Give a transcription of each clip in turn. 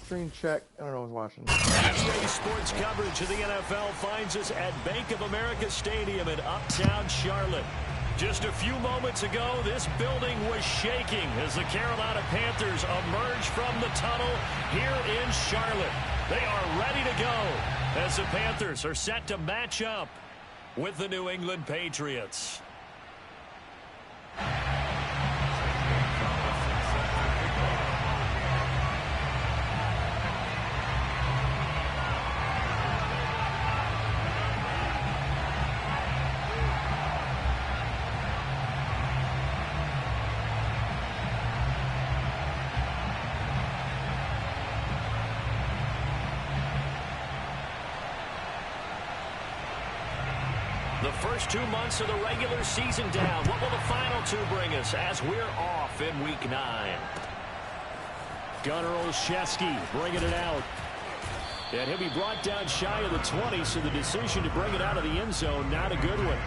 screen check. I don't know who's watching. Today's sports coverage of the NFL finds us at Bank of America Stadium in Uptown Charlotte. Just a few moments ago, this building was shaking as the Carolina Panthers emerge from the tunnel here in Charlotte. They are ready to go as the Panthers are set to match up with the New England Patriots. The first 2 months of the regular season down. What will the final two bring us as we're off in Week 9? Gunnar Olszewski bringing it out. And he'll be brought down shy of the 20, so the decision to bring it out of the end zone, not a good one.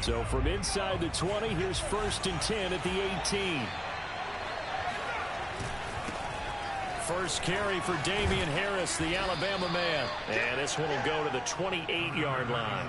So from inside the 20, here's 1st and 10 at the 18. First carry for Damian Harris, the Alabama man. And this one will go to the 28-yard line.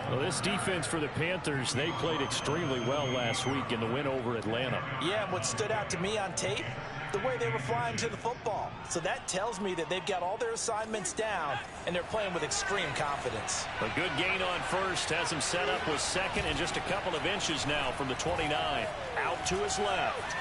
Well, this defense for the Panthers, they played extremely well last week in the win over Atlanta. Yeah, and what stood out to me on tape, the way they were flying to the football. So that tells me that they've got all their assignments down, and they're playing with extreme confidence. A good gain on first has him set up with second and just a couple of inches now from the 29. Out to his left.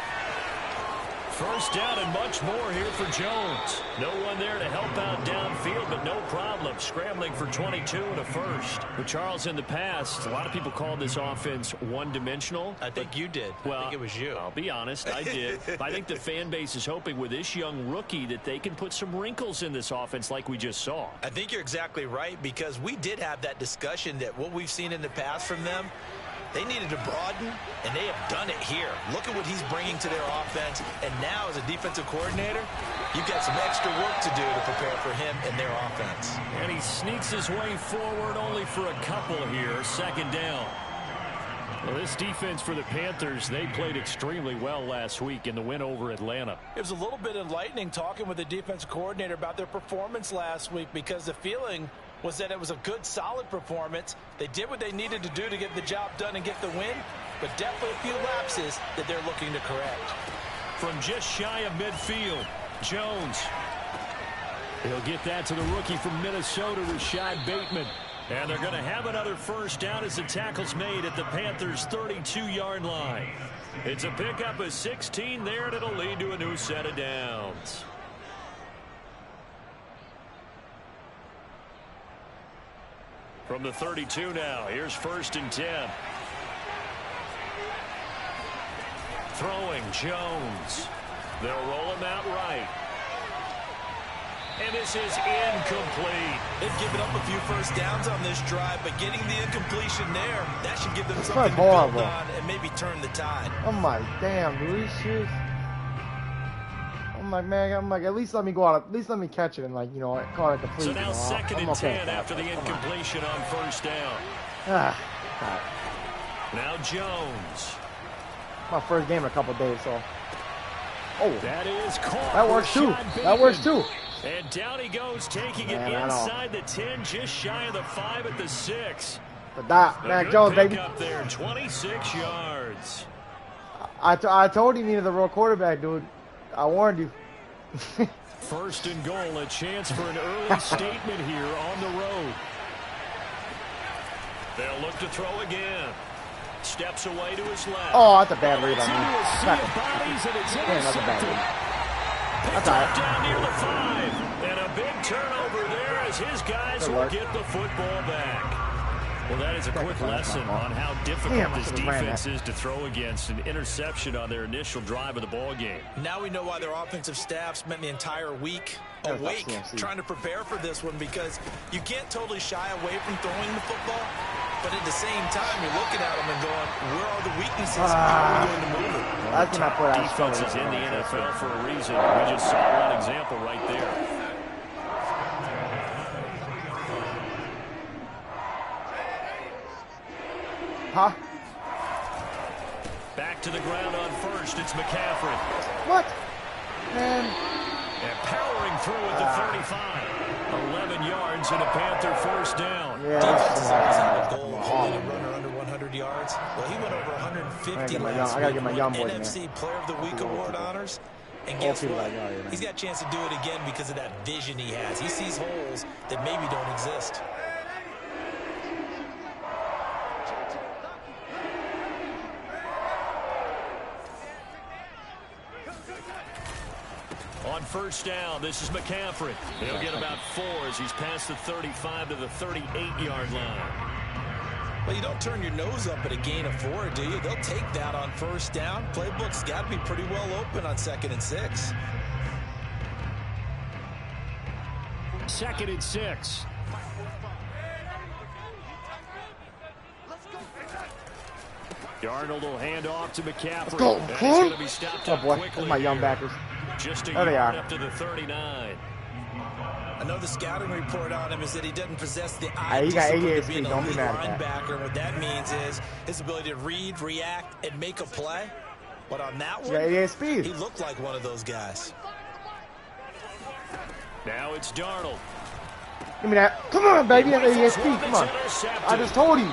First down and much more here for Jones. No one there to help out downfield, but no problem scrambling for 22 and a first. But Charles, in the past, a lot of people called this offense one-dimensional. I think you did. Well, I think it was you. I'll be honest, I did. I think the fan base is hoping with this young rookie that they can put some wrinkles in this offense like we just saw. I think you're exactly right, because we did have that discussion that what we've seen in the past from them, they needed to broaden, and they have done it here. Look at what he's bringing to their offense, and now as a defensive coordinator, you've got some extra work to do to prepare for him and their offense. And he sneaks his way forward only for a couple here, 2nd down. Well, this defense for the Panthers, they played extremely well last week in the win over Atlanta. It was a little bit enlightening talking with the defensive coordinator about their performance last week, because the feeling was that it was a good, solid performance. They did what they needed to do to get the job done and get the win, but definitely a few lapses that they're looking to correct. From just shy of midfield, Jones. He'll get that to the rookie from Minnesota, Rashad Bateman. And they're going to have another first down as the tackle's made at the Panthers' 32-yard line. It's a pickup of 16 there, and it'll lead to a new set of downs. From the 32 now, here's 1st and 10. Throwing, Jones. They'll roll him out right. And this is incomplete. They've given up a few first downs on this drive, but getting the incompletion there, that should give them something to build on and maybe turn the tide. Oh my damn, dude, these shoes. I'm like, man, I'm like, at least let me go out, at least let me catch it and, like, you know, call it complete. So now you know, 2nd and okay 10 after the incompletion on first down. God. Now Jones. My first game in a couple days, so. Oh, that is caught. That works too. That works too. And down he goes, taking it inside the 10, just shy of the 5 at the 6. But that, Mac Jones, baby. Up there, 26 yards. I told you needed the real quarterback, dude. I warned you. 1st and goal, a chance for an early statement here on the road. They'll look to throw again. Steps away to his left. Oh, that's a bad read on me. That's a bad read. That's all right. Down near the 5. And a big turnover there as his guys will get the football back. Well, that is a quick lesson on how difficult this defense is to throw against. An interception on their initial drive of the ball game. Now we know why their offensive staff spent the entire week awake trying to prepare for this one, because you can't totally shy away from throwing the football, But at the same time, you're looking at them and going, where are the weaknesses? How are we going to move it? That's when I put out defenses in the NFL for a reason. We just saw one example right there. Huh? Back to the ground on first. It's McCaffrey. What? Man. And powering through at the 35. 11 yards and a Panther first down. Yeah, defense has always had a goal of holding a runner under 100 yards. Well, he went over 150 last week. I gotta get my young boy NFC Player of the Week award honors. And guess what? He's got a chance to do it again because of that vision he has. He sees holes that maybe don't exist. On first down, this is McCaffrey. He'll get about 4 as he's past the 35 to the 38-yard line. Well, you don't turn your nose up at a gain of 4, do you? They'll take that on first down. Playbook's got to be pretty well open on 2nd and 6. 2nd and 6. Darnold will hand off to McCaffrey. Go, and he's going to be stopped up boy, quickly. my young backers. Just a There they yard are. up to the 39. I know the scouting report on him is that he doesn't possess the Hey, he got discipline 88 to be an speed. Don't be elite mad at that. linebacker. And what that means is his ability to read, react, and make a play. But on that He one, got 88 speed. he looked like one of those guys. Now it's Darnold. Give me that. Come on, baby. That's 88 speed. Come on. I just told you.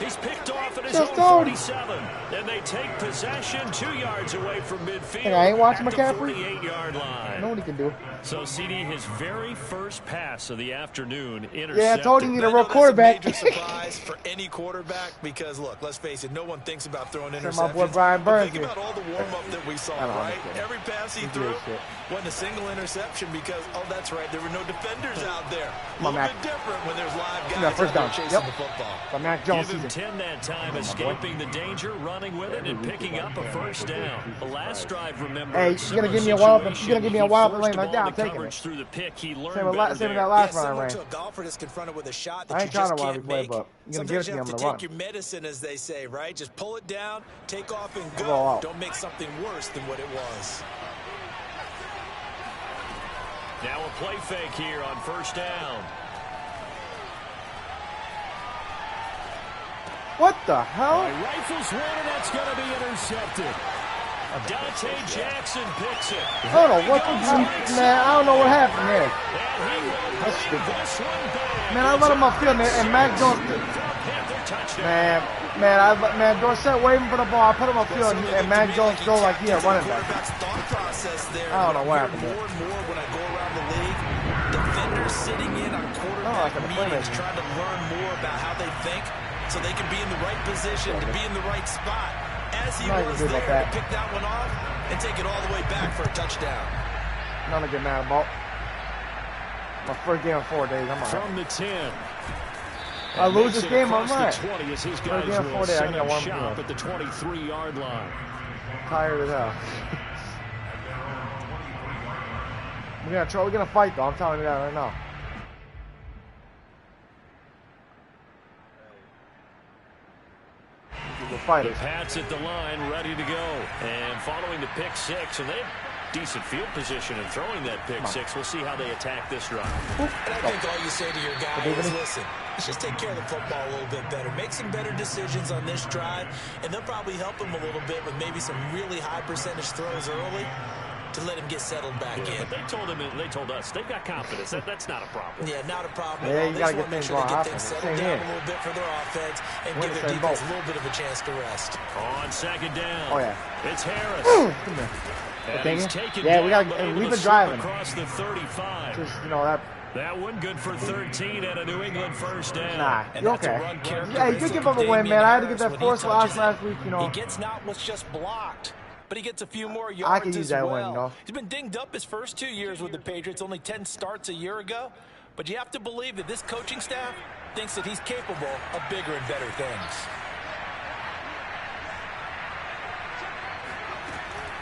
He's picked off at his Just own told you. 47. And they take possession 2 yards away from midfield. Hey, I ain't watching at McCaffrey. the 48-yard line. I know what he can do. So, CD, his very first pass of the afternoon intercepted. Yeah, I told you need a real That's quarterback. a major surprise for any quarterback because, look, let's face it, no one thinks about throwing Said interceptions. my boy Brian But Burns think here. about all the warm-up that we saw, I don't right? understand. Every pass he He threw did shit. wasn't a single interception because, oh, that's right, there were no defenders out there. A Come on, little Mac. bit different when there's live Give me guys that first out there down. chasing Yep. the football. But Mac Jones Give him season. 10 that time, escaping the danger, running with it, and picking up a first down. The last drive, remember, Hey, you're gonna give me a wild, you're gonna give me a wild lane like that. I'm taking it. through the pick. He learned Same with better that there. last Yeah, run I similar ran. to a golfer that's confronted with a shot I that you ain't trying just to wild can't play, make. but you're gonna give it Sometimes to you me, have I'm to gonna take run. your medicine, as they say, right? Just pull it down, take off, and Go go. out. Don't make something worse than what it was. Now a play fake here on first down. What the hell? Rifles one, and that's going to be intercepted. Dante Jackson picks it. I don't know what man. I don't know what happened there. And he will That's bring stupid. this one back. Man, I let him upfield, man, and Mac Jones. Panther touchdown. Man, Dorsett waving for the ball. I put him upfield, and Mac Jones throw like he a running back. Quarterback's thought process there. I don't know what happened More there. and more when I go around the league, defenders sitting in on quarterback like a meetings playmaker. trying to learn more about how they think so they can be in the right position, to be in the right spot. As he Not was good there about that. to pick that one off and take it all the way back for a touchdown. None to get mad about. My first game in 4 days. I'm alright. From the 10. I lose this game, I'm right. right. 20 as his First guys game in 4 will days. I set got up one shop more. at the 23-yard line. Tired as hell. We're gonna fight though. I'm telling you that right now. We'll fight The it. Pats at the line, ready to go. And following the pick six, and they have decent field position in throwing that pick six. We'll see how they attack this drive. And I think all you say to your guy David? is, listen, let's just take care of the football a little bit better. Make some better decisions on this drive, and they'll probably help him a little bit with maybe some really high percentage throws early to let him get settled back in. But they told us they've got confidence. That's not a problem. Yeah, not a problem. Yeah, at all. you They gotta just get want to make things sure they going get offense. things settled Same down here. a little bit for their offense and We're give the their same defense boat. a little bit of a chance to rest. On second down. Oh yeah. It's Harris. Come here. And Okay, he's yeah. taken Yeah, we down, got- but able we've to been slip driving. across the 35. Just that. That one good for 13 and a New England first down. Nah, And you that's a okay? run Yeah, you characteristic give of up a win, Damian man. I had to Harris. get that When he force touches last it, week. He gets not what's just blocked, but he gets a few more yards I can use as that well. win, though. He's been dinged up his first 2 years with the Patriots, only 10 starts a year ago. But you have to believe that this coaching staff thinks that he's capable of bigger and better things.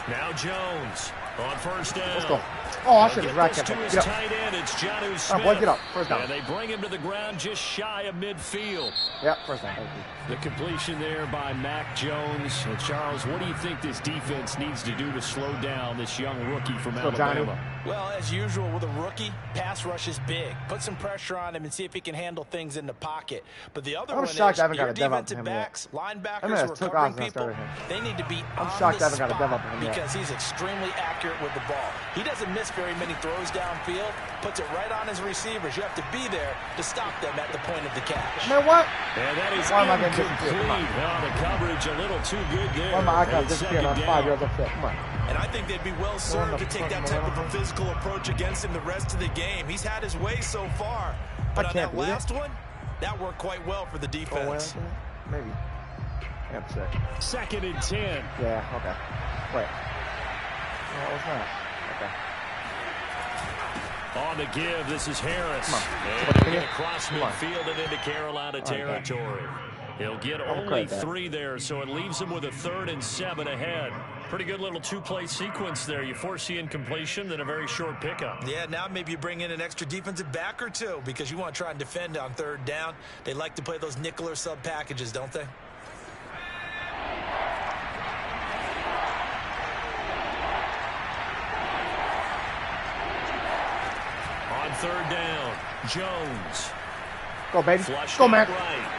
Now Jones. On first down. Let's go. Oh, I should Get have racked this to him. his Get up. tight end. It's Jonnu Oh, Smith. boy, get up. First down. And they bring him to the ground just shy of midfield. Yep, first down. Thank you. The completion there by Mac Jones. And Charles, what do you think this defense needs to do to slow down this young rookie from Alabama? Well, as usual with a rookie, pass rush is big. Put some pressure on him and see if he can handle things in the pocket. But the other one is shocked I haven't got your a dev up defensive him yet. backs, linebackers I mean, who are took covering off and I people, started him. they need to be I'm on shocked the I haven't got a dev spot up him yet. because he's extremely accurate with the ball. He doesn't miss very many throws downfield, puts it right on his receivers. You have to be there to stop them at the point of the catch. Man, what? And that is Why am I getting incomplete. disappeared? Come on. Oh, the coverage a little too good there. Why am I icon And disappeared on second 5 down. yards upfield? Come on. And I think they'd be well served to take that type of a physical approach against him the rest of the game. He's had his way so far. But on that last one, that worked quite well for the defense. Maybe. Yeah, I'm sick. 2nd and 10. Yeah, okay. Wait. No, it's not. Okay. On the give, this is Harris. Come on. And he'll get across midfield and into Carolina territory. He'll get only 3 there, so it leaves him with a 3rd and 7 ahead. Pretty good little 2-play sequence there. You force the incompletion, then a very short pickup. Yeah, now maybe you bring in an extra defensive back or two because you want to try and defend on 3rd down. They like to play those nickel or sub packages, don't they? On 3rd down, Jones. Go, baby. Flushed Go, man. right.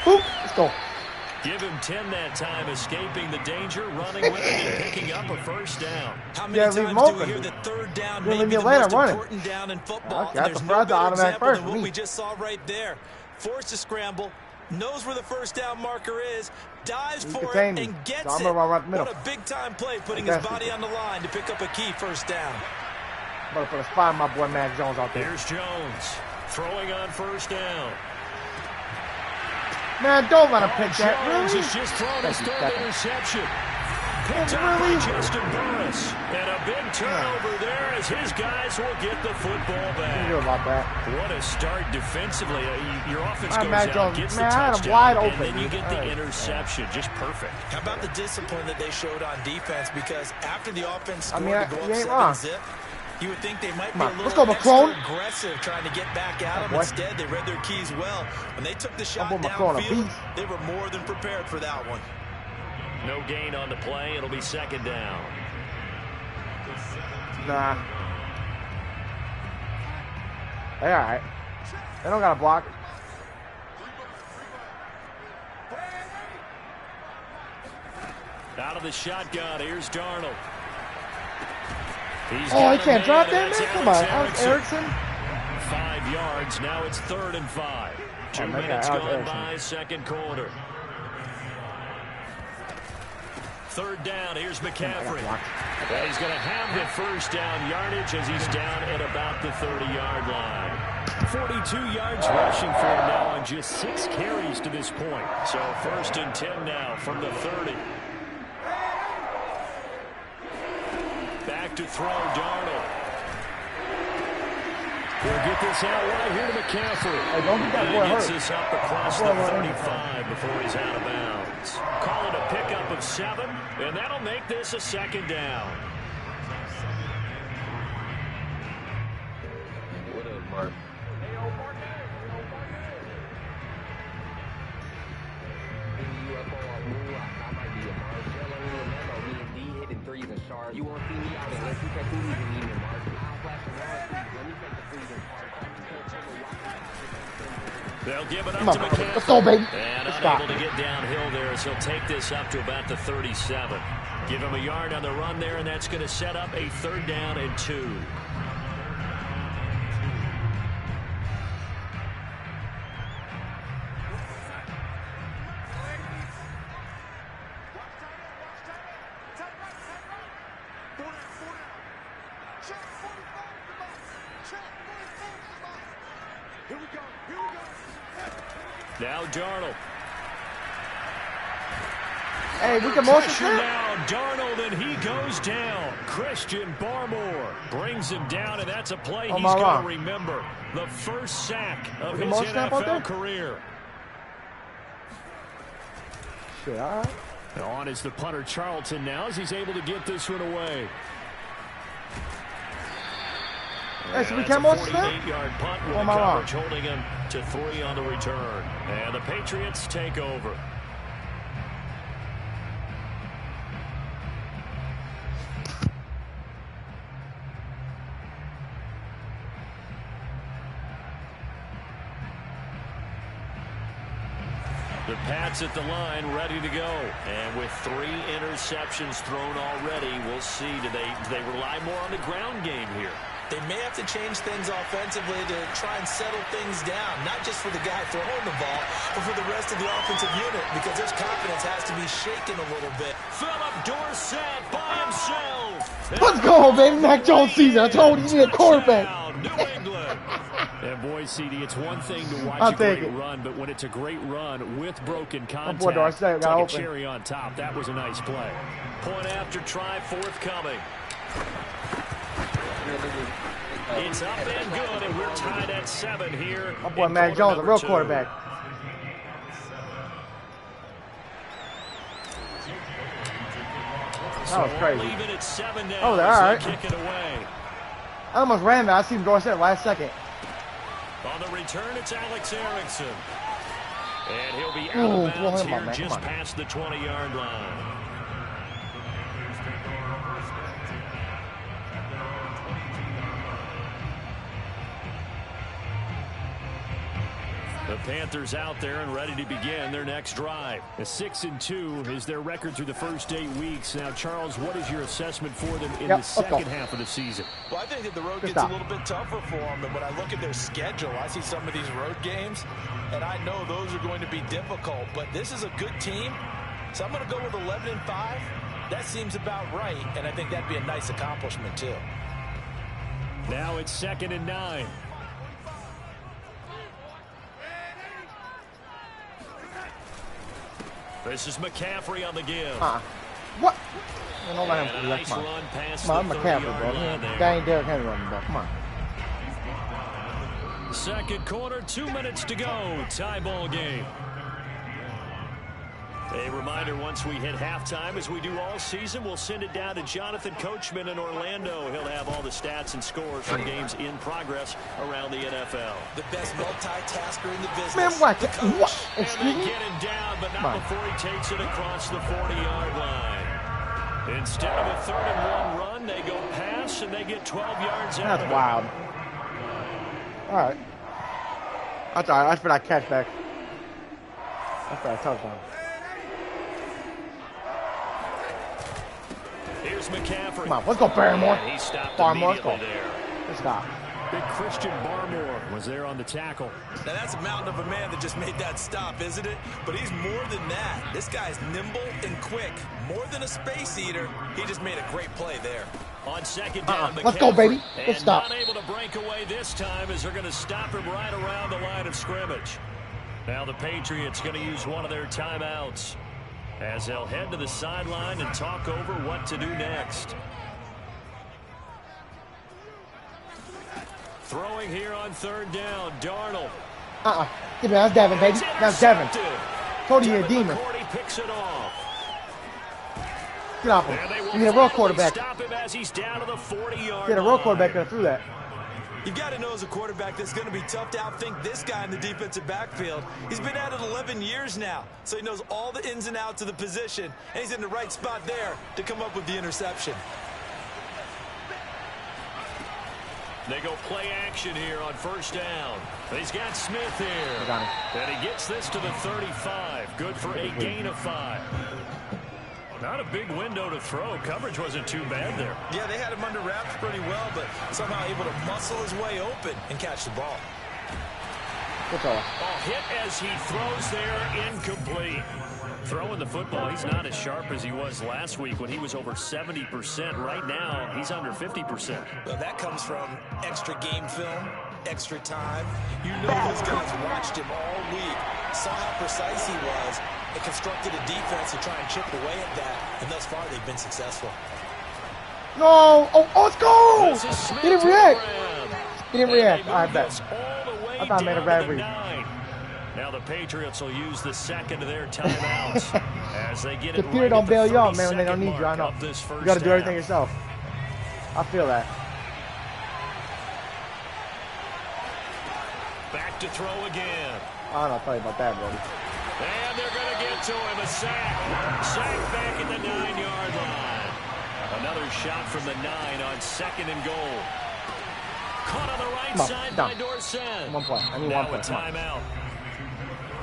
Boop. Let's go. Give him 10 that time, escaping the danger, running with it, and picking up a 1st down. How many times do we hear that 3rd down may be the most important down in football? Okay, There's no better example than what we just saw right there. Forced to scramble, knows where the 1st down marker is, dives for it, and gets it. What a big-time play, putting his body on the line to pick up a key 1st down. I'm going to put a spot on my boy Mac Jones out there. Here's Jones, throwing on 1st down. Man, don't let him pick that. Jones Really? has just thrown his 3rd interception. Picked up by Justin Burris. And a big turnover there as his guys will get the football back. What do you do about that? What a start defensively. Your offense goes Mac out, Jones, gets man, the I had him touchdown, wide and open, then you dude. get the interception. Just perfect. How about the discipline that they showed on defense? Because after the offense scored to go you ain't up wrong. 7-zip, you would think they might be a Let's little go, extra McCrone. aggressive trying to get back at them. Instead, they read their keys well. When they took the shot McCrone, downfield, they were more than prepared for that one. No gain on the play. It'll be 2nd down. Nah. They all right. They don't got to block. Out of the shotgun, here's Darnold. He can't drop that, man? Come on, Alex Erickson. 5 yards, now it's 3rd and 5. 2 minutes gone by, 2nd quarter. 3rd down, here's McCaffrey. And he's going to have the 1st down yardage as he's down at about the 30-yard line. 42 yards rushing for him now on just 6 carries to this point. So 1st and 10 now from the 30. Back to throw, Darnold. He'll get this out right here to McCaffrey. Hey, don't get that boy He gets hurt. this up across the 35 before he's out of bounds. Call it a pickup of 7, and that'll make this a 2nd down. What up, Mark? You won't see me out unless you take these and eat Mark. I'll flash the wall. Let me take the freedom part. They'll give it up to McCaffrey. Let's go, baby. And unable to get downhill there as he'll take this up to about the 37. Give him a yard on the run there, and that's going to set up a 3rd down and 2. Now Darnold. Hey, we can motion Pressure now, Darnold, and he goes down. Christian Barmore brings him down, and that's a play he's going to remember. The first sack of his NFL career. Shit, all right. On is the punter Charlton now as he's able to get this one away. Hey, so we That's a came on snap? 48-yard punt with Or the am I wrong? coverage holding him to 3 on the return. And the Patriots take over. The Pats at the line, ready to go. And with 3 interceptions thrown already, we'll see. Do they rely more on the ground game here? They may have to change things offensively to try and settle things down, not just for the guy throwing the ball, but for the rest of the offensive unit, because their confidence has to be shaken a little bit. Philip Dorsett by himself. Let's go, baby. Mac Jones season. I told you, you need a quarterback. New England. And boy, CD, it's one thing to watch I'll a great take it. run, but when it's a great run with broken contact, boy Dorsett it's got like open. a cherry on top. That was a nice play. Point after try forthcoming. It's up and good, and we're tied at 7 here. My boy in Mac quarter Jones, a number real 2. quarterback. That was crazy. Leave it at 7 now. Oh, they're as all they right. kick it away. I almost ran that. I seen Dorsett last second. On the return, it's Alex Erickson. And he'll be out Ooh, of bounds come on, here man, just come on. past the 20-yard line. The Panthers out there and ready to begin their next drive. A 6-2 is their record through the first 8 weeks. Now, Charles, what is your assessment for them in the second half of the season? Well, I think that the road gets a little bit tougher for them. And when I look at their schedule, I see some of these road games, and I know those are going to be difficult. But this is a good team, so I'm going to go with 11-5. That seems about right, and I think that'd be a nice accomplishment, too. Now it's 2nd and 9. This is McCaffrey on the give. What? I don't let And him a do that. nice Come run on. past Come on, the I'm McCaffrey, 30-yard bro. line there. That ain't Derrick Henry running, bro. Come on. Second quarter, 2 minutes to go. Tie ball game. A reminder, once we hit halftime, as we do all season, we'll send it down to Jonathan Coachman in Orlando. He'll have all the stats and scores from games in progress around the NFL. The best multitasker in the business. Man, what? What? And Excuse they me? get him down, but not before he takes it across the 40-yard line. Instead of a 3rd-and-1 run, they go pass, and they get 12 yards out of That's it. wild. All right. That's all right. That's for that catchback. That's for that touchdown. Here's McCaffrey. Come on, let's go, Barrymore. And he stopped Barmore, let's immediately go. there. Let's stop. Big Christian Barmore was there on the tackle. Now, that's a mountain of a man that just made that stop, isn't it? But he's more than that. This guy's nimble and quick. More than a space eater. He just made a great play there. On 2nd down, Let's go, baby. Let's and stop. not able to break away this time as they're going to stop him right around the line of scrimmage. Now the Patriots going to use one of their timeouts as they'll head to the sideline and talk over what to do next. Throwing here on 3rd down, Darnold. Give me that. That's Devin, baby. That's Devin. Told you you're a demon. McCourty picks it off. Get off And they him. will You need a real finally quarterback. stop him as he's down to the 40-yard Get a real quarterback that threw that. You've got to know as a quarterback that's going to be tough to outthink this guy in the defensive backfield. He's been at it 11 years now, so he knows all the ins and outs of the position, and he's in the right spot there to come up with the interception. They go play action here on 1st down. He's got Smith here. Got him. And he gets this to the 35. Good for a gain of 5. Not a big window to throw. Coverage wasn't too bad there. Yeah, they had him under wraps pretty well, but somehow able to muscle his way open and catch the ball. Good call. Hit as he throws there, incomplete. Throwing the football, he's not as sharp as he was last week when he was over 70%. Right now, he's under 50%. Well, that comes from extra game film, extra time. You know those guys watched him all week, saw how precise he was, and constructed a defense to try and chip away at that. And thus far, they've been successful. No! Oh, let's go! This is Smith He didn't to the react. rim. He didn't And react. they I move bet. this all the way I thought I made a down bad to the read. 9. Now the Patriots will use the 2nd of their timeouts as they get it Computer right don't at bail the you out, man, when they don't 32nd need you. I mark know. of this You first got to do half. everything yourself. I feel that. Back to throw again. I don't know, tell you about that, buddy. And they're going to get to him. A sack. Sack back at the 9-yard line. Another shot from the 9 on 2nd and goal. Caught on the right side by Dorsett. 1 play. I need now 1 play. a timeout.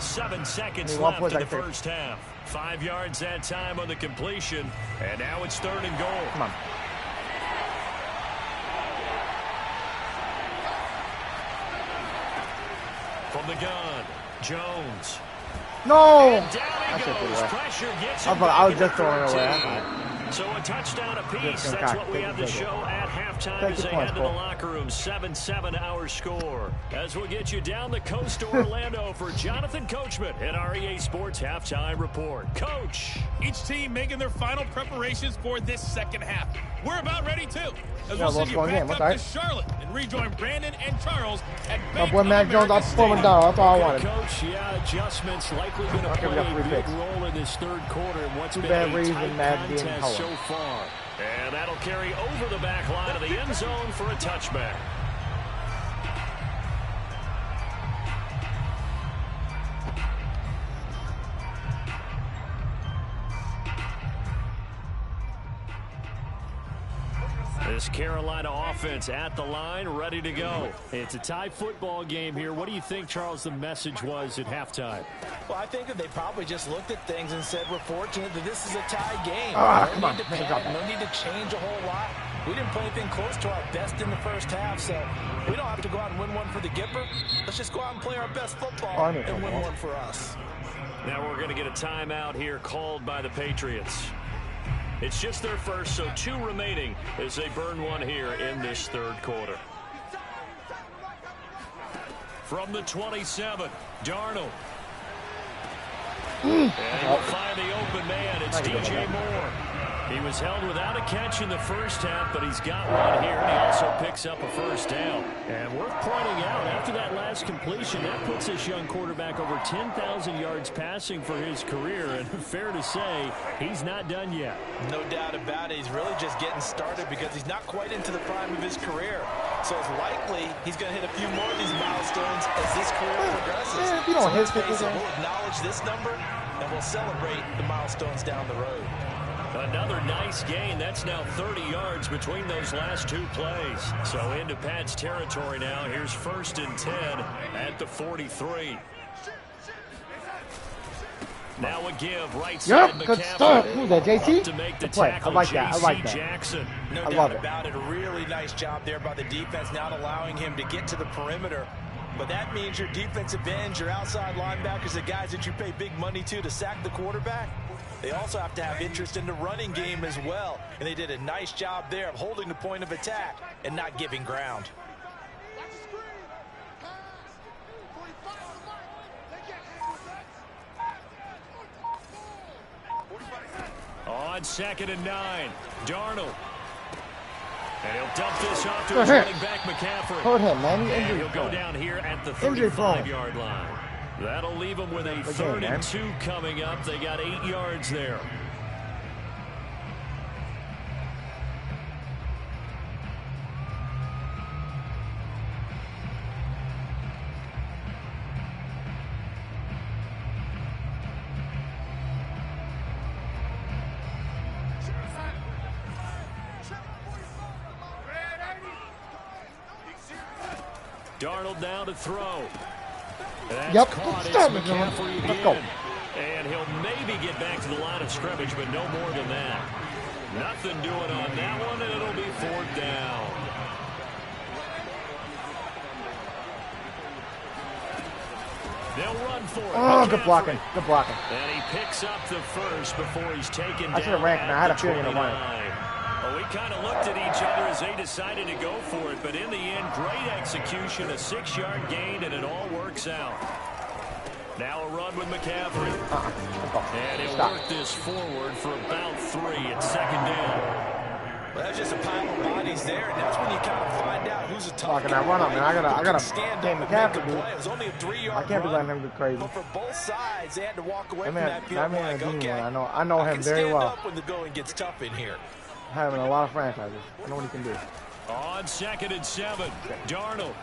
7 seconds left in the first half. 5 yards that time on the completion. And now it's 3rd and goal. Come on. From the gun, Jones. No! And down he goes. Pressure gets him. I was just throwing it away. So a touchdown apiece. That's what we have to show at halftime as they head to the locker room. 7-7 our score. As we'll get you down the coast to Orlando for Jonathan Coachman in our EA Sports Halftime Report. Coach. Each team making their final preparations for this second half. We're about ready too. As we'll send you back up to Charlotte and rejoin Brandon and Charles at my boy Mac Jones, I'll pull him down. That's all I wanted. Coach, yeah, adjustments likely going to play a big role in this 3rd quarter and what's been a tight contest so far. And that'll carry over the back line of the end zone for a touchback. This Carolina offense at the line, ready to go. It's a tie football game here. What do you think, Charles, the message was at halftime? Well, I think that they probably just looked at things and said, we're fortunate that this is a tie game. No need to change a whole lot. We didn't play anything close to our best in the first half, so we don't have to go out and win one for the Gipper. Let's just go out and play our best football and win one for us. Now we're going to get a timeout here called by the Patriots. It's just their first, so 2 remaining as they burn one here in this 3rd quarter. From the 27, Darnold. And he'll find the open man. It's DJ Moore. He was held without a catch in the first half, but he's got one here, and he also picks up a first down. And worth pointing out, after that last completion, that puts this young quarterback over 10,000 yards passing for his career, and fair to say, he's not done yet. No doubt about it. He's really just getting started because he's not quite into the prime of his career. So it's likely he's going to hit a few more of these milestones as this career progresses. Yeah, if you don't hit 50, we'll acknowledge this number, and we'll celebrate the milestones down the road. Another nice gain. That's now 30 yards between those last 2 plays. So into Pat's territory now. Here's 1st and 10 at the 43. Now a give right side. Yep, good stuff. Who's that, JT? To make the play. tackle, I like that. I like that. Jackson. No doubt about it. A really nice job there by the defense, not allowing him to get to the perimeter. But that means your defensive ends, your outside linebackers, the guys that you pay big money to sack the quarterback, they also have to have interest in the running game as well. And they did a nice job there of holding the point of attack and not giving ground. On 2nd and 9, Darnold. And he'll dump this off to his running back, McCaffrey. Hurt him, man. And he'll go down here at the 35-yard line. That'll leave them with a 3rd and 2 coming up. They got 8 yards there. Darnold now to throw. That's caught. It's McCaffrey again. Let's go. And he'll maybe get back to the line of scrimmage, but no more than that. Nothing doing on that one, and it'll be 4th down. They'll run for it. Oh, good blocking. Good blocking. And he picks up the first before he's taken down. I should have ran. I had a feeling of mine. Well, we kind of looked at each other as they decided to go for it, but in the end, great execution, a 6-yard gain, and it all works out. Now a run with McCaffrey. And he'll work this forward for about 3 at 2nd down. Well, that's just a pile of bodies there, and that's when you kind of find out who's a tough guy. Run up, man. I gotta stand game up McCaffrey, and dude. play. It was only a 3-yard I can't be run, letting him go crazy. but for both sides, they had to walk away That from that field. man Like, is okay, I know him very stand well. up when the going gets tough in here. Having a lot of franchises. I know what he can do. On 2nd and 7, Darnold.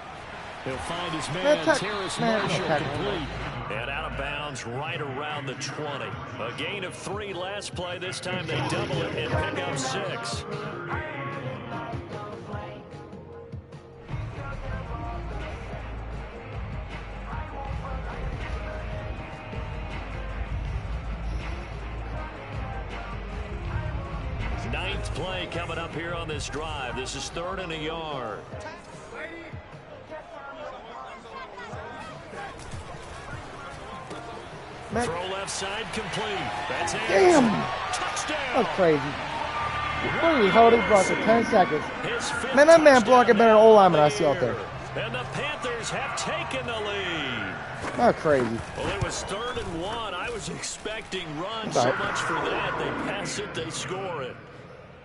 He'll find his man, Terrace Marshall, complete. And out of bounds right around the 20. A gain of 3 last play. This time they double it and pick up 6. Ninth play coming up here on this drive. This is 3rd and a yard. Man. Throw left side complete. That's Damn. Touchdown. That's crazy. Holy hell, they brought for 10 seconds. Man, that man blocking better than old lineman I see out there. And the Panthers have taken the lead. That's crazy. Well, it was 3rd and 1. I was expecting runs. So much for that. They pass it, they score it.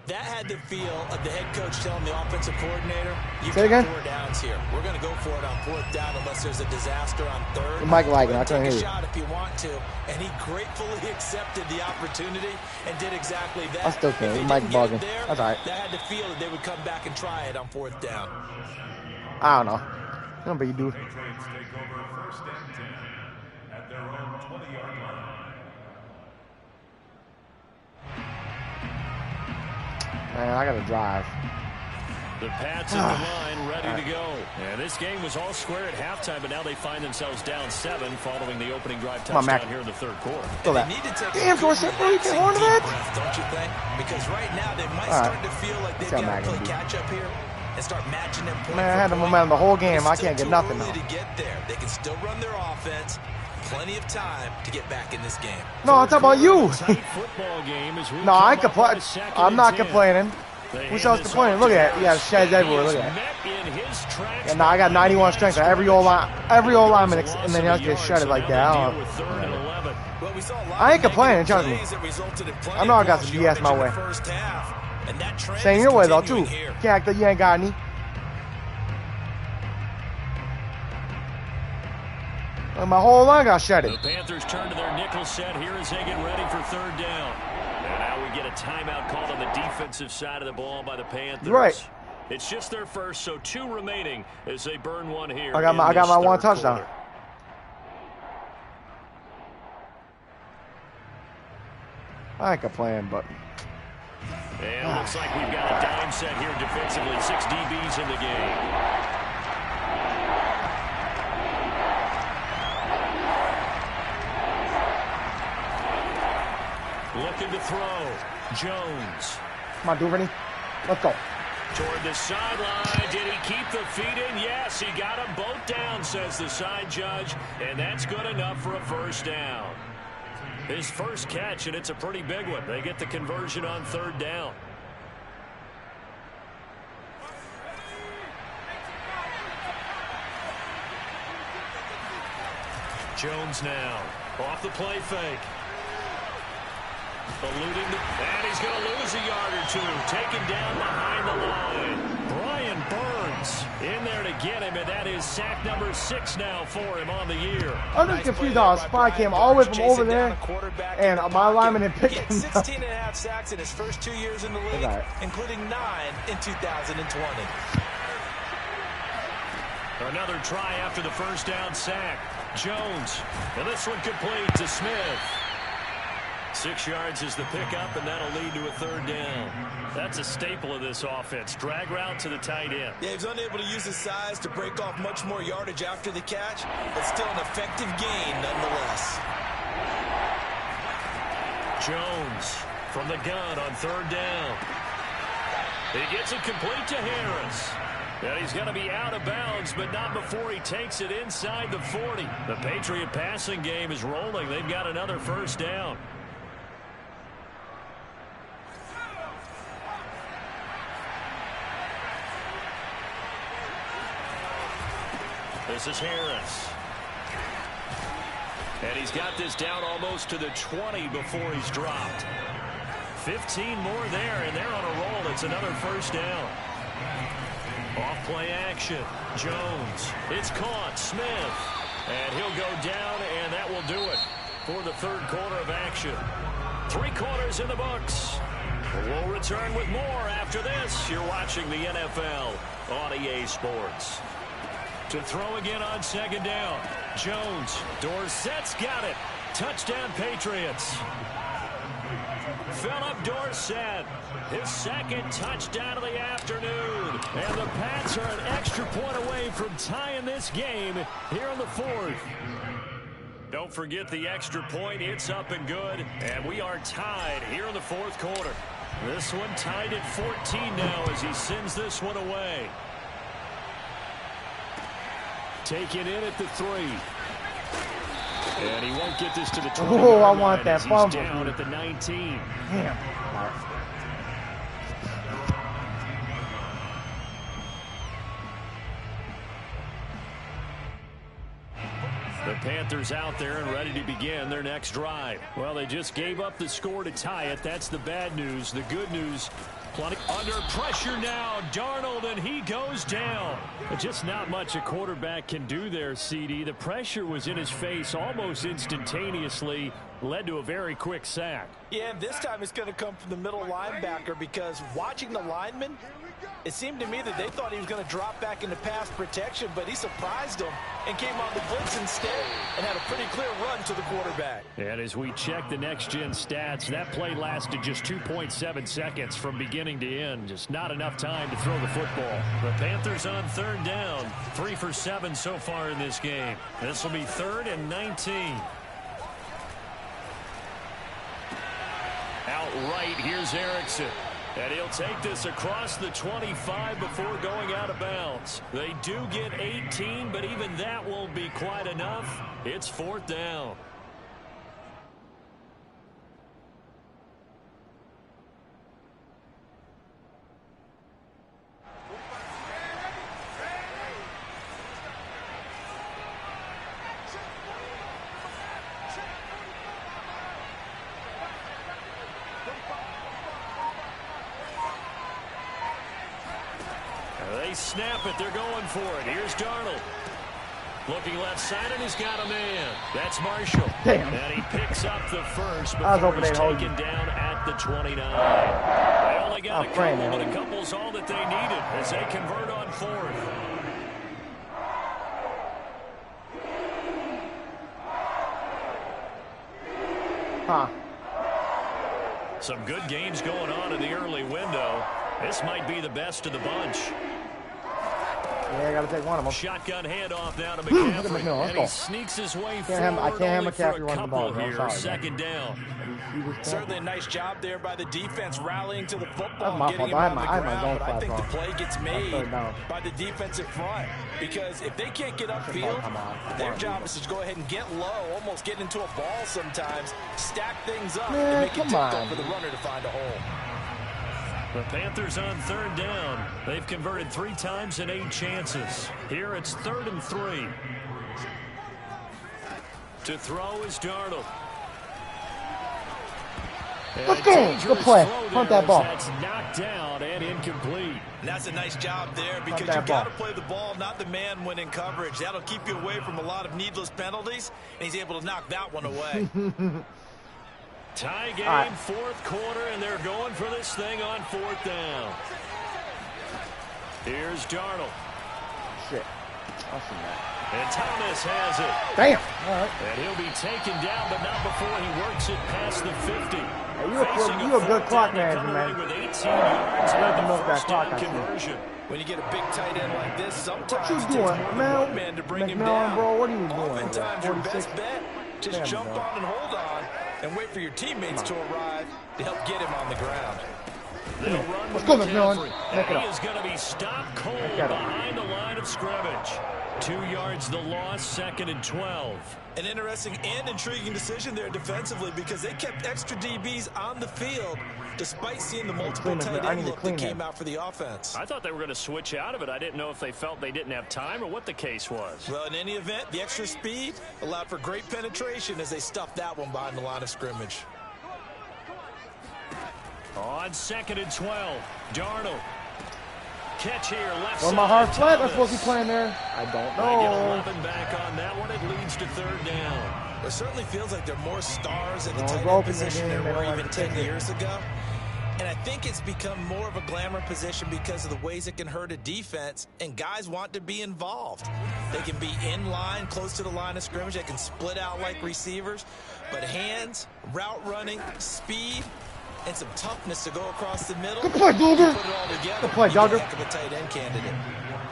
That had the feel of the head coach telling the offensive coordinator, you've got 4 downs here. We're going to go for it on 4th down unless there's a disaster on 3rd. Mike Ligon, I couldn't hear you. Take a shot if you want to. And he gratefully accepted the opportunity and did exactly that. I still can't. Mike bugging. That's all right. That had the feel that they would come back and try it on 4th down. I don't know. I don't bet you do. Patriots take over 1st and 10 at their own 20-yard line. Man, I gotta drive. The Pats at the line, ready to go. And this game was all square at halftime, but now they find themselves down 7 following the opening drive touchdown here in the 3rd quarter. Throw that. Damn, Dorsett, bro, you can't hold that? Don't you think? Because right now they might start to feel like they've got to play catch up here and start matching them points. Man, I had the momentum the whole game. I can't get nothing now. To get there. They can still run their offense. Plenty of time to get back in this game. No, I'm talking about you. No, I complain. I'm not complaining. Who's else complaining? Look at it. You have sheds everywhere. Look at it. And now I got 91 strength. Every old lineman, and then you have to get shredded like that. I ain't complaining. Trust me. I know I got some BS my way. Same your way though too. Can't act like you ain't got any. My whole line got shredded. The Panthers turn to their nickel set here as they get ready for 3rd down. And now we get a timeout called on the defensive side of the ball by the Panthers. Right. It's just their first, so 2 remaining as they burn 1 here. I got my 1 touchdown. I ain't complaining, but. And looks like we've got a dime set here defensively. 6 DBs in the game. Looking to throw. Jones. Come on, Duvernay. Let's go. Toward the sideline. Did he keep the feet in? Yes, he got them both down, says the side judge. And that's good enough for a 1st down. His first catch, and it's a pretty big one. They get the conversion on 3rd down. Jones now. Off the play fake. Eluding and he's going to lose a yard or 2. Taken down behind the line. Brian Burns in there to get him, and that is sack number 6 now for him on the year. I'm just confused how a spy came all the way from over there, and my lineman had picked him up. 16.5 sacks in his first 2 years in the league, including 9 in 2020. Another try after the 1st down sack. Jones, and this one complete to Smith. 6 yards is the pickup, and that'll lead to a 3rd down. That's a staple of this offense. Drag route to the tight end. Yeah, he's unable to use his size to break off much more yardage after the catch, but still an effective gain nonetheless. Jones from the gun on 3rd down. He gets it complete to Harris. And he's going to be out of bounds, but not before he takes it inside the 40. The Patriot passing game is rolling. They've got another 1st down. This is Harris. And he's got this down almost to the 20 before he's dropped. 15 more there, and they're on a roll. It's another 1st down. Off-play action. Jones. It's caught. Smith. And he'll go down, and that will do it for the 3rd quarter of action. 3 quarters in the books. We'll return with more after this. You're watching the NFL on EA Sports. To throw again on second down. Jones. Dorsett's got it. Touchdown, Patriots. Philip Dorsett, his second touchdown of the afternoon. And the Pats are an extra point away from tying this game here in the fourth. Don't forget the extra point. It's up and good. And we are tied here in the fourth quarter. This one tied at 14 now as he sends this one away. Taken in at the 3. And he won't get this to the 20. Oh, I want that fumble. He's down at the 19. Damn. The Panthers out there and ready to begin their next drive. Well, they just gave up the score to tie it. That's the bad news. The good news, plenty under pressure now. Darnold, and he goes down. But just not much a quarterback can do there, CD. The pressure was in his face almost instantaneously. Led to a very quick sack. Yeah, and this time it's going to come from the middle linebacker because watching the lineman, it seemed to me that they thought he was going to drop back into pass protection, but he surprised them and came on the blitz instead and had a pretty clear run to the quarterback. And as we check the next-gen stats, that play lasted just 2.7 seconds from beginning to end. Just not enough time to throw the football. The Panthers on third down. 3 for 7 so far in this game. This will be 3rd and 19. Out right, here's Erickson. And he'll take this across the 25 before going out of bounds. They do get 18, but even that won't be quite enough. It's 4th down. They snap it. They're going for it. Here's Darnold. Looking left side, and he's got a man. That's Marshall. Damn. And he picks up the first before he's taken down at the 29. They only got a couple, but a couple's all that they needed as they convert on 4th. Huh. Some good games going on in the early window. This might be the best of the bunch. Yeah, I got to take one of them. Shotgun handoff now to McCaffrey. And he sneaks his way forward. I can't have McCaffrey running the ball here. Sorry, 2nd down. Certainly a nice job there by the defense rallying to the football and getting him on the ground. But I think the play gets made by the defensive front. Because if they can't get upfield, their job is to go ahead and get low, almost get into a ball sometimes, stack things up, and make it difficult for the runner to find a hole. The Panthers on 3rd down. They've converted 3 times in 8 chances. Here it's 3rd and 3. To throw is Darnold. Let's go. Good play. Punt that ball. That's knocked down and incomplete. And that's a nice job there because you got to play the ball, not the man when in coverage. That'll keep you away from a lot of needless penalties, and he's able to knock that one away. Tie game, 4th quarter, and they're going for this thing on 4th down. Here's Darnold. Shit. I'll see that. And Thomas has it. Damn. All right. And he'll be taken down, but not before he works it past the 50. Hey, you a good clock manager, man. With 18 yards and the first down conversion. When you get a big tight end like this, sometimes what you doing, man to bring him down. Bro, what are you doing? Oftentimes, your best bet, just jump on and hold on and wait for your teammates to arrive to help get him on the ground. They'll run with McCaffrey. And he is going to be stopped cold behind the line of scrimmage. 2 yards the loss, 2nd and 12. An interesting and intriguing decision there defensively because they kept extra DBs on the field despite seeing the multiple tight end look that came out for the offense. I thought they were going to switch out of it. I didn't know if they felt they didn't have time or what the case was. Well, in any event, the extra speed allowed for great penetration as they stuffed that one behind the line of scrimmage. On 2nd and 12, Darnold. Catch here, left side. My hard flat, that's supposed to be playing there. I don't know. They get 11 back on that one. It leads to 3rd down. It certainly feels like there are more stars at the tight end position than there were even 10 years ago. And I think it's become more of a glamour position because of the ways it can hurt a defense, and guys want to be involved. They can be in line, close to the line of scrimmage. They can split out like receivers. But hands, route running, speed, and some toughness to go across the middle. Good play, Dogger. Put it all together. Good play, Dogger. Heck of a tight end candidate.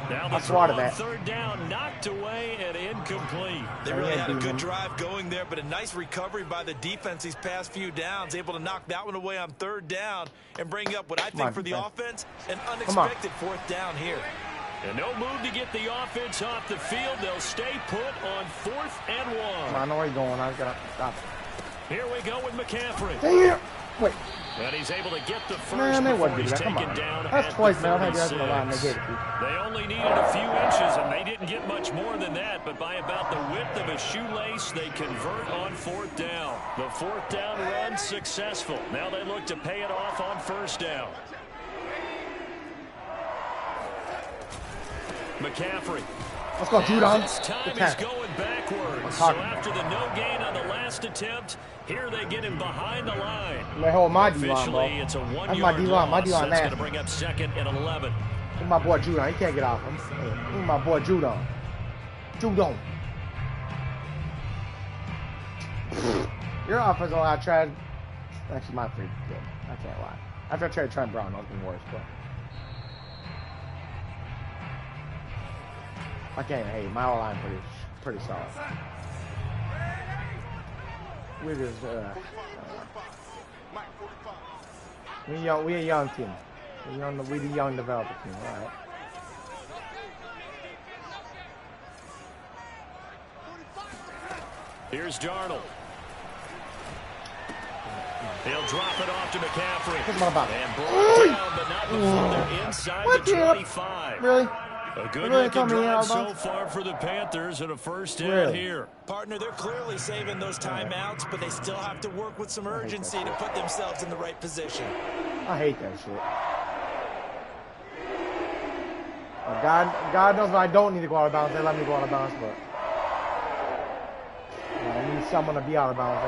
Now the throw on third down, knocked away and incomplete. They really had a good drive going there, but a nice recovery by the defense these past few downs, able to knock that one away on third down and bring up what I think for the offense, an unexpected fourth down here. And no move to get the offense off the field. They'll stay put on 4th and 1. I know where he's going. I got to stop it. Here we go with McCaffrey. Damn. Wait. And he's able to get the first man, they before wouldn't he's do that. Come taken on. down That's at twice, the man. I 36. think the line. They gave it. They only needed a few inches, and they didn't get much more than that. But by about the width of a shoelace, they convert on 4th down. The 4th down run successful. Now they look to pay it off on 1st down. McCaffrey. Let's go, Judon. This time he's going backwards. So after the no gain on the last attempt, here they get him behind the line. Man, hold my D-line, bro. Officially, it's a 1-yard That's my D-line. My D-line That's nasty. going to bring up 2nd and 11. Look at my boy Judon. He can't get off him. Look at my boy Judon. Judon. Your offensive line tried. Actually, my pretty good. I can't lie. After I tried Trent Brown, that was even worse, but. I can't hate. My line pretty solid. We're just we a young team. We the young developer team, all right. Here's Darnold. He'll drop it off to McCaffrey. And brought down, but not before they're inside the 25. Really? A good looking drive so far for the Panthers and a first down here. Partner, they're clearly saving those timeouts, but they still have to work with some urgency to put themselves in the right position. I hate that shit. God knows I don't need to go out of bounds. They let me go out of bounds, but I need someone to be out of bounds.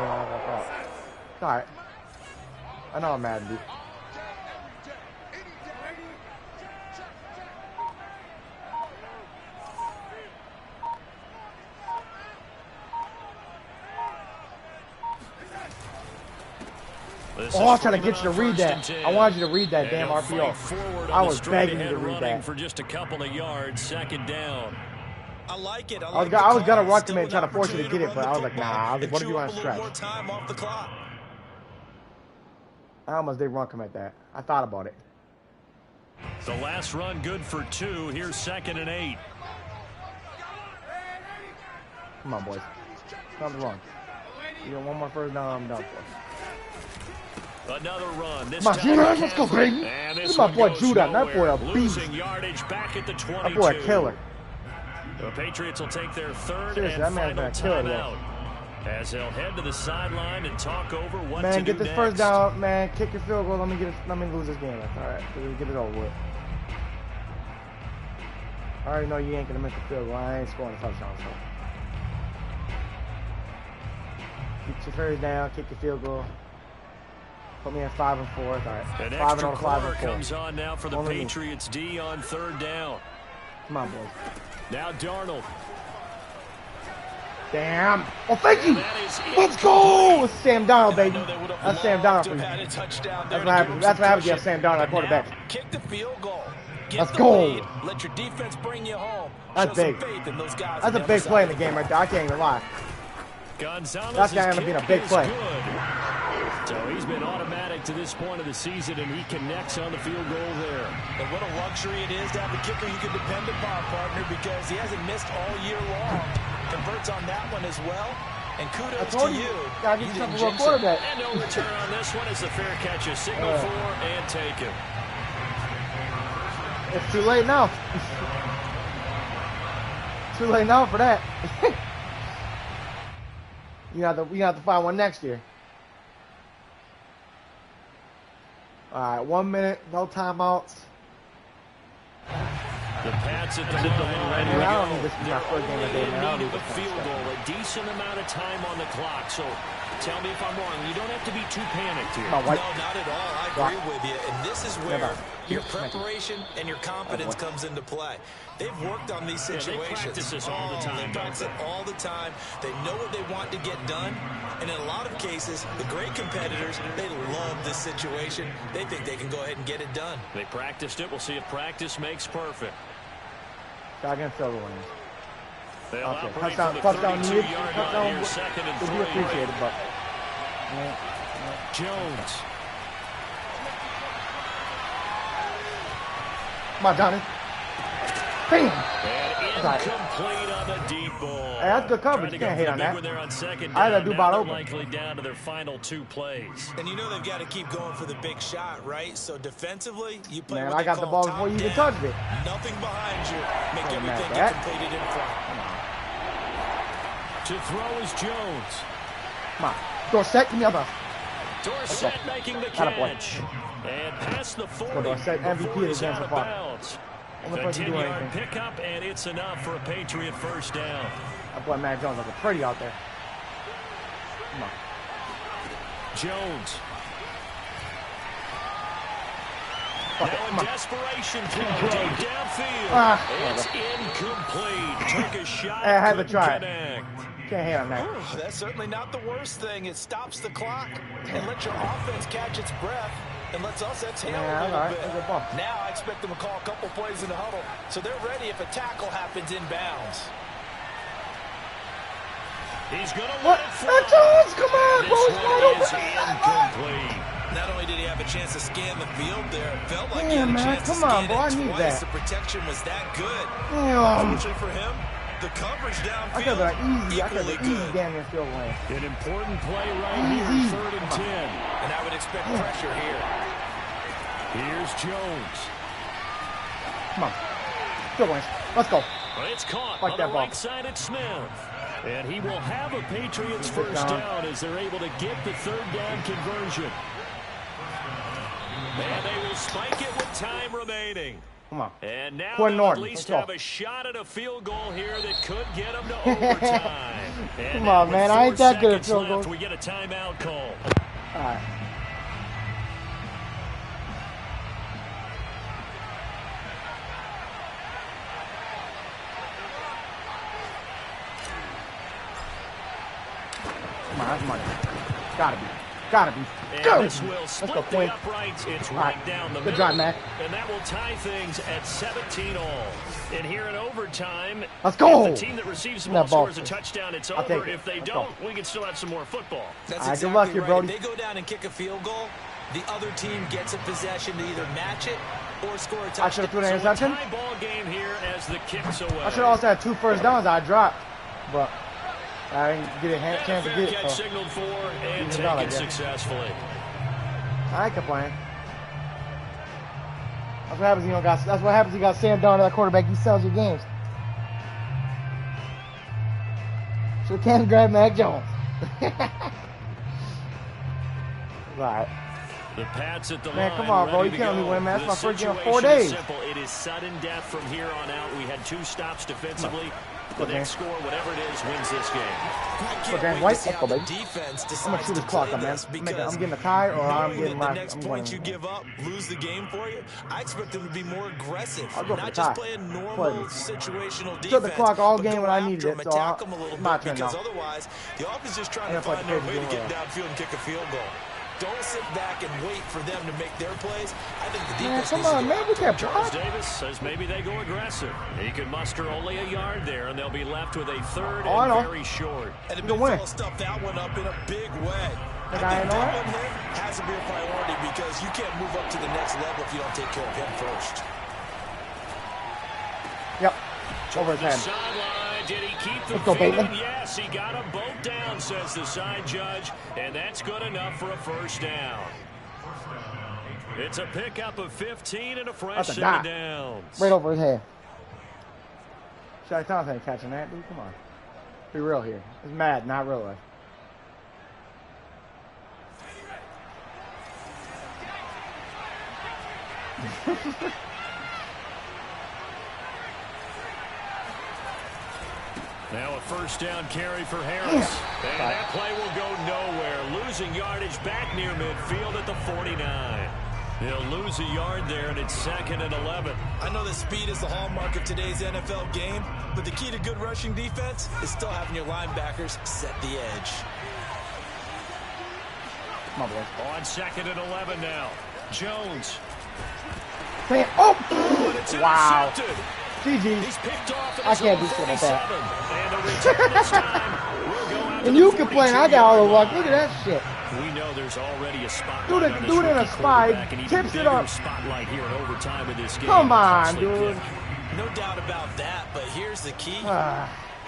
All right. I know I'm mad, dude. Oh, I was trying to get you to read that. I wanted you to read that damn RPO. I was begging you to read that. For just a couple of yards, 2nd down. I like it. I was gonna run to me and try to force you to get it, but I was like, nah. I was like, what if you want to stretch? I almost did run commit that. I thought about it. The last run good for 2. Here's 2nd and 8. Come on, boys. Something's wrong. You got one more first down, I'm done for. Another run. This time, let's go, baby. This is my boy Judon. That boy a beast. Yardage back at the 22. That boy a killer. The Patriots will take their third Seriously, and that man's final gonna kill it, timeout as they'll head to the sideline and talk over what man, to do get this next. first down, man. Kick your field goal. Let me lose this game. All right, get it over with. I already know you ain't gonna make the field goal. I ain't scoring a touchdown, so. Get your first down. Kick your field goal. Put me at 5 and 4. All right. An 5 extra and 5 quarter and 4. comes on now for the Only Patriots D on 3rd down. Come on, boys. Now Darnold. Damn. Oh, thank you. Let's go. It's Sam Darnold, baby. That's Sam Darnold for you. That's what happens. You have Sam Darnold at quarterback. Kick the field goal. Let's go. Let your defense bring you home. That's big. That's a big play in the game right there. I can't even lie. Gonzalez That's going to end up being a big play. So he's been automatic to this point of the season, and he connects on the field goal there. And what a luxury it is to have a kicker you can depend upon, partner, because he hasn't missed all year long. Converts on that one as well. And kudos to you. Gotta get yourself a real quarterback. And no return on this one as the fair catch is signaled for and taken. It's too late now. Too late now for that. You have to find one next year. All right, 1 minute, no timeouts. The Pats at the line, ready to I don't go. need this to be my first game of the day, man. I don't need A this field goal, a decent amount of time on the clock. So tell me if I'm wrong. You don't have to be too panicked here. No, not at all. I agree with you. And this is where your preparation and your confidence comes into play. They've worked on these situations. They practice this all the time. They practice it all the time. They know what they want to get done. And in a lot of cases, the great competitors, they love this situation. They think they can go ahead and get it done. They practiced it. We'll see if practice makes perfect. Shotgun silver wings. Okay, touchdown needed. Touchdown would be appreciated, but Jones. Come on, Johnny. Bam! Incomplete on the deep ball. Hey, that's good coverage. You can't hate on that. I had to do about open. Likely down to their final 2 plays. And you know they've got to keep going for the big shot, right? So defensively, you play. Man, I got the ball before you even touched it. Nothing behind you. Make everything get completed in front. To throw is Jones. Come on. Dorsett, give me a ball. Dorsett making the catch. And past the 40. Dorsett, MVP of the game so far. A 10-yard pickup, and it's enough for a Patriot first down. That boy Mac Jones looking pretty out there. Come on. Jones. Now in desperation, throw deep downfield. It's incomplete. Took a shot. I had to try it. Can't hate on that. That's certainly not the worst thing. It stops the clock and lets your offense catch its breath and lets us exhale a little bit. Now I expect them to call a couple plays in the huddle, so they're ready if a tackle happens inbounds. He's going to let it fly. Jones, come on, This one is incomplete. Not only did he have a chance to scan the field there, it felt like he had a chance to scan it twice. The protection was that good. Unfortunately for him, the coverage downfield, I could have been easy damn near field goal. An important play right here, 3rd and 10. And I would expect pressure here. Here's Jones. Come on. Field goal. Let's go. It's caught like on that the ball. right side at Smith. And he will have a Patriots first down as they're able to get the 3rd down conversion. And they will spike it with time remaining. Come on. And now Quinn they'll Norton. at least Let's have go. a shot at a field goal here that could get them to overtime. Come on, man. I ain't that good at field goals. goals. We get a timeout call. All right. Come on, that's money. Gotta be. Gotta be. Go! Let's go, Quinn. It's All right. down the Good job, Mac. And that will tie things at 17 all. And here in overtime, let's go. If the team that receives the ball scores a touchdown, it's over. If they don't, we can still have some more football. That's exactly good luck here, right. Brody. If they go down and kick a field goal, the other team gets a possession to either match it or score a touchdown. I should have threw an interception. Tie ball game here as the kicks away. I should also have 2 first downs I dropped, but I didn't get a chance to get it. Catch signaled for and taken successfully. I ain't complaining. That's what happens. That's what happens. You got Sam Darnold, that quarterback. He sells your games. So we can't grab Mac Jones. Right. The Pats at the man, line, come on, bro. You can't only win, man. That's my first game in 4 days. Simple. It is sudden death from here on out. We had 2 stops defensively. The next score, whatever it is, wins this game. So Dan White, let's go, baby. I'm gonna shoot this clock up, man. I'm getting a tie, or I'm getting the next point you give up, lose the game for you. I expect them to be more aggressive, not just playing normal situational defense. Took the clock all game when I needed it, so attack them a little bit, because now. otherwise the offense is just trying to find a way to get downfield and kick a field goal. Don't sit back and wait for them to make their plays. I think the defense come on, man. We can't Charles Davis says maybe they go aggressive. He can muster only a yard there, and they'll be left with a 3rd and very short. And the big fella stuffed that one up in a big way. I think that one here has to be a priority because you can't move up to the next level if you don't take care of him first. Yep. Over his head. Did he keep the field? Yes, he got them both down, says the side judge, and that's good enough for a first down. It's a pickup of 15 and a fresh 7 downs. Right over his head. Shaq Thompson ain't catching that, dude. Come on. Be real here. It's mad, not real life. Now a first down carry for Harris. And that play will go nowhere. Losing yardage back near midfield at the 49. He'll lose a yard there, and it's 2nd and 11. I know that speed is the hallmark of today's NFL game, but the key to good rushing defense is still having your linebackers set the edge. Come on, boy. On 2nd and 11 now. Jones. Man, wow. GG. He's picked off I can't do shit like that. And the return this time will go out to And you the complain, 42 I got all the luck. Look at that shit. We know there's already a spotlight Do it in a spy. Tips it up. Spotlight here in overtime of this game. Come on, dude. No doubt about that, but here's the key.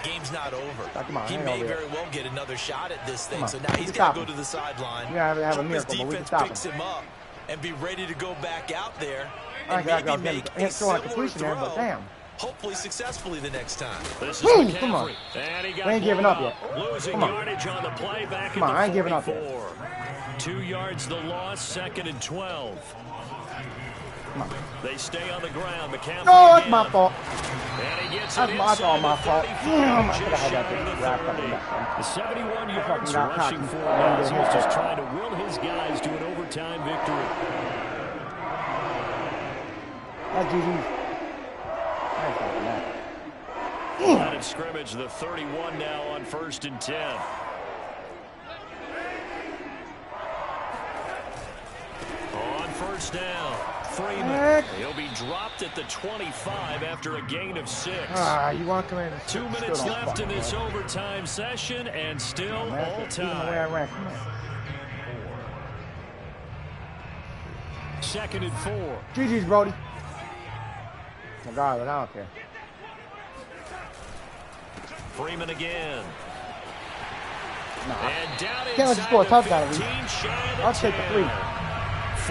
Game's not over. He may very well get another shot at this thing, so now he's got to go to the sideline. Hope his defense picks him up and be ready to go back out there and maybe make a similar throw, hopefully successfully the next time. This is come on. And he got we ain't giving up yet. Losing yardage on the play back come on, I ain't giving up yet. 2 yards the loss, 2nd and 12. They stay on the ground. McCaffrey no, it's my fault. And he gets that's all my fault. I could have had that thing wrapped up in that. The 71 yards rushing for him. He was just trying to will his guys to an overtime victory. That's GG. Line of scrimmage, the 31 now on 1st and 10. On 1st down, Freeman. He'll be dropped at the 25 after a gain of 6. You want to come in? 2 minutes left in this overtime session, and still all time. 2nd and 4. GG's, Brody. Regardless, I don't care. Freeman again. Nah. And down can't let you score a touchdown. I'll take the 3.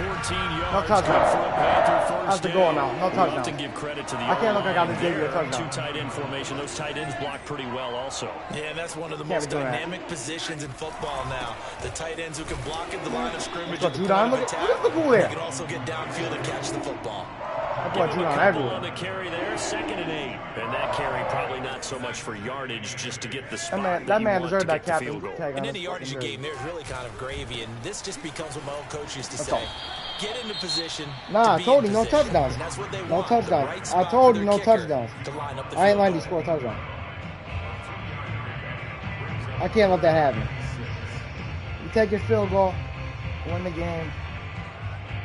14 yards. No touchdown. How's the goal now? No touchdown. To give credit to the I can't look like I just gave you a touchdown. 2 tight end formation. Those tight ends block pretty well also. Yeah, that's one of the most dynamic positions in football now. The tight ends who can block at the line of scrimmage at the point of attack. They can also get downfield and catch the football. On the carry there, 2nd and 8. And that carry probably not so much for yardage, just to get the spot. That man deserved that captain tag. In any yardage game, there's really kind of gravy, and this just becomes what my old coach used to say. Get into position. Nah, I told you no touchdowns. No touchdowns. I told you no touchdowns. I ain't lying to score a touchdown. I can't let that happen. You take your field goal, win the game.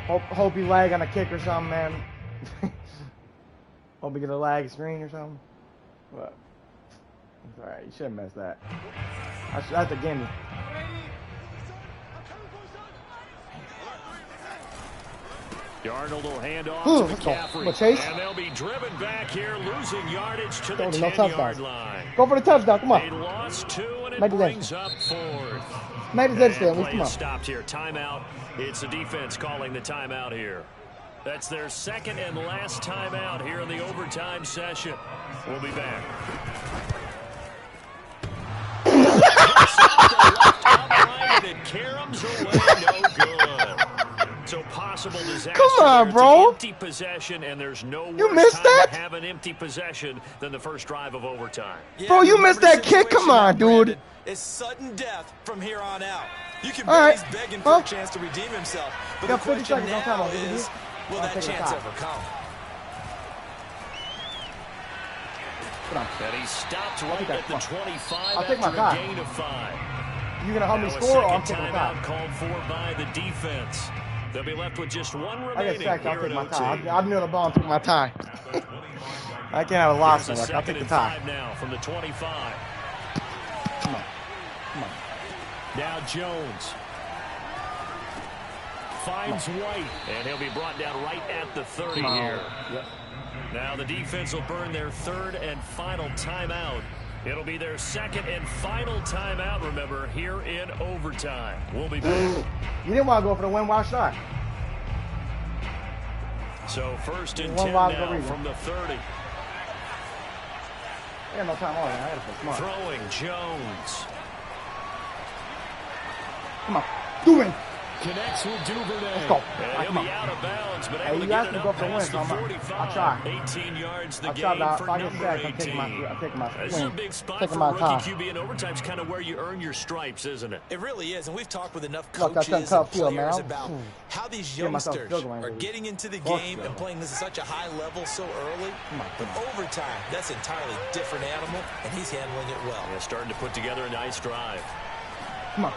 Hope you lag on a kick or something, man. Hope you get a lag screen or something. But it's alright, you shouldn't miss that. That's a gimme. Darnold will hand off to McCaffrey. Chase. And they'll be driven back here, losing yardage to the 10-yard line. Go for the touchdown, come on. They lost 2, and it brings up 4th. Maybe that's it, come on. Stopped here. Timeout. It's the defense calling the timeout here. That's their 2nd and last timeout here in the overtime session. We'll be back. It caroms away, no good. So possible disaster. Come on, bro. Empty possession, and there's no you missed that? Have an empty possession than the first drive of overtime. Yeah, bro, you missed that kick. Come on, dude. It's sudden death from here on out. You can bet he's begging for a chance to redeem himself. But the question now is, will that chance ever come? And he stopped right at the 25 I'll take my after a gain of 5. You gonna help me score, or I'm taking a timeout called for by the defense. They'll be left with just 1 remaining. I get sacked. I'll take my tie. I'll kneel the ball and take my tie. I can't have a loss. I'll take the tie. Now from the 25. Come on. Now Jones finds White, and he'll be brought down right at the 30 here. Yep. Now the defense will burn their 3rd and final timeout. It'll be their 2nd and final timeout, remember, here in overtime. We'll be back. You didn't want to go for the win-wild shot. So 1st and 10 now from the 30. I got no time on it. I got to play smart. Throwing Jones. Come on. Do it. Connects with Duvernay. Let's go. And he'll be out of bounds, but able to you get asked it me to go up for a win, past so the I'll 45. try. 18 yards the I'll gain try, for if I get number sacked, 18. I'm taking my This is a big spot taking for my rookie time. QB, and overtime's kind of where you earn your stripes, isn't it? It really is, and we've talked with enough Look, that's coaches tough and field, players man. about how these Get myself youngsters field are goal, getting into the Force game field and goal. playing this at such a high level so early. But overtime, that's an entirely different animal, and he's handling it well. Yeah, starting to put together a nice drive. Come on.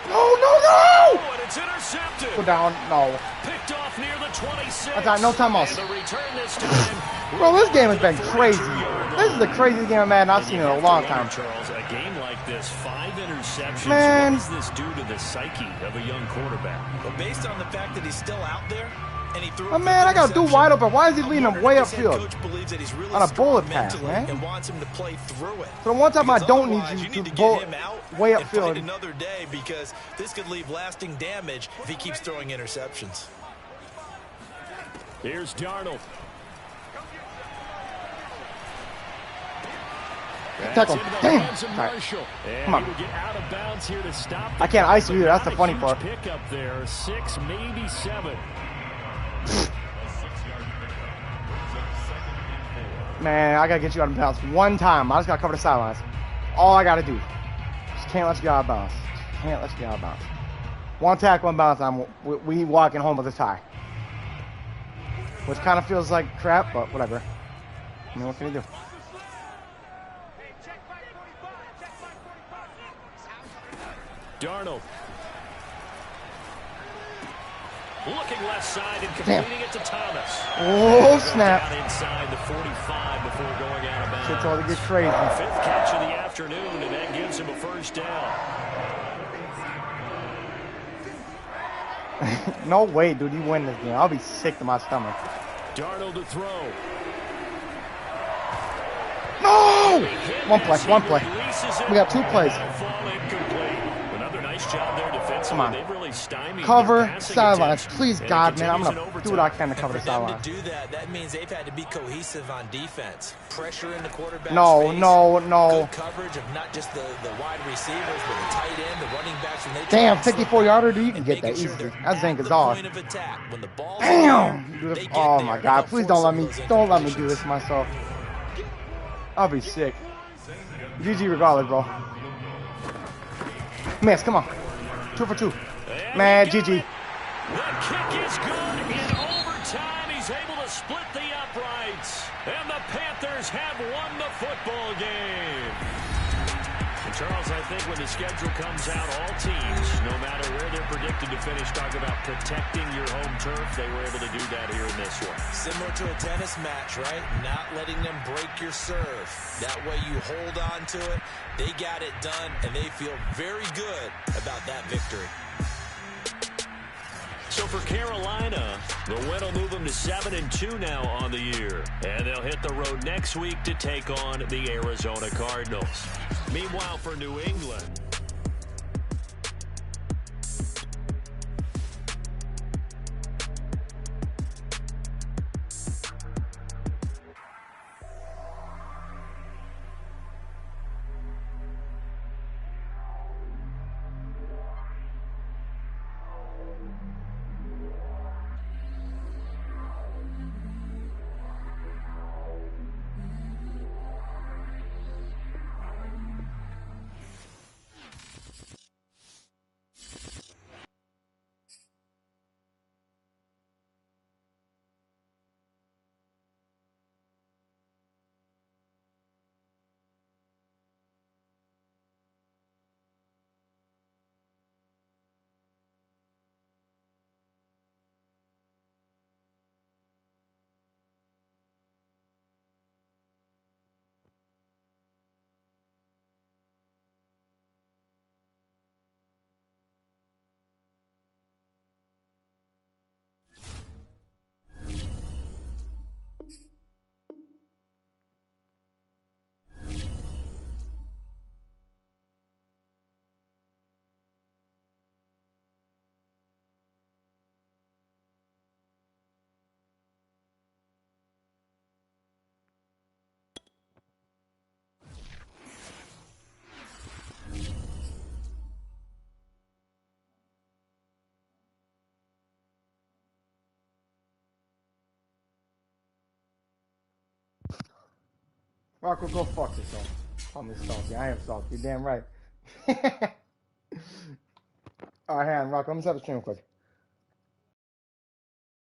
No, no, no! Oh, and it's intercepted. Go down. No. Picked off near the 26. That's no timeouts. And the return this time. Bro, this game has been crazy. This is the craziest game of Madden I've seen in a long time. Charles, a game like this, 5 interceptions. Man. What does this do to the psyche of a young quarterback? But based on the fact that he's still out there, and he threw Oh, man, I got to do wide open. Why is he leading him way upfield? Coach believes that he's really On a bullet strong pass, mentally man. and wants him to play through it. So the one time I Because don't need otherwise, you need to get go him out way and fight upfield. another day, because this could leave lasting damage if he keeps throwing interceptions. Here's Darnold. Tackle. Damn. Sorry. Come on. I can't ice you either. That's the funny part. Pick up there, 6, maybe 7. Man, I got to get you out of bounds one time. I just got to cover the sidelines. All I got to do. Just can't let you get out of bounds. Can't let you get out of bounds. One tackle in bounds, we walking home with a tie. Which kind of feels like crap, but whatever. I mean, what can you do? Darnold. Looking left side and completing it to Thomas. Oh, snap. Down inside the 45 before going out of bounds. Shit's all to get crazy. 5th catch of the afternoon, and that gives him a first down. No way, dude. You win this game. I'll be sick to my stomach. Darnold to throw. No! One play. We got 2 plays. Another nice job there defensively. Come on. They've really stymied Cover their passing sidelines. attempts, Please, and it God, man. I'm continues going in to do what I overtime. can to cover the For them sidelines. to do that, that means they've had to be cohesive on defense. Pressure in the quarterback's No, face. no. Good coverage of not just the wide receivers, but the tight end, the running backs. When they Damn, try and slip 54-yarder, in dude. You can and get that making easily. sure That's they're at Zanka's the off. point of attack. When the ball's Damn! in, Dude, they get oh there my and God! help Please force don't let me those do this incompletions. myself. I'll be sick. GG regardless, bro. Miss, come on. 2 for 2. Man, GG. That kick is good. In overtime, he's able to split the uprights. And the Panthers have won the football game. And Charles, I think when the schedule comes out, all teams, no matter where they're predicted to finish, talk about protecting your home turf. They were able to do that here in this one. Similar to a tennis match, right? Not letting them break your serve. That way you hold on to it. They got it done, and they feel very good about that victory. So for Carolina, the win will move them to 7-2 now on the year. And they'll hit the road next week to take on the Arizona Cardinals. Meanwhile, for New England, Rocco, go fuck yourself. Call me salty. I am salty. You're damn right. Alright, hang on, Rocco. I'm gonna set the stream quick.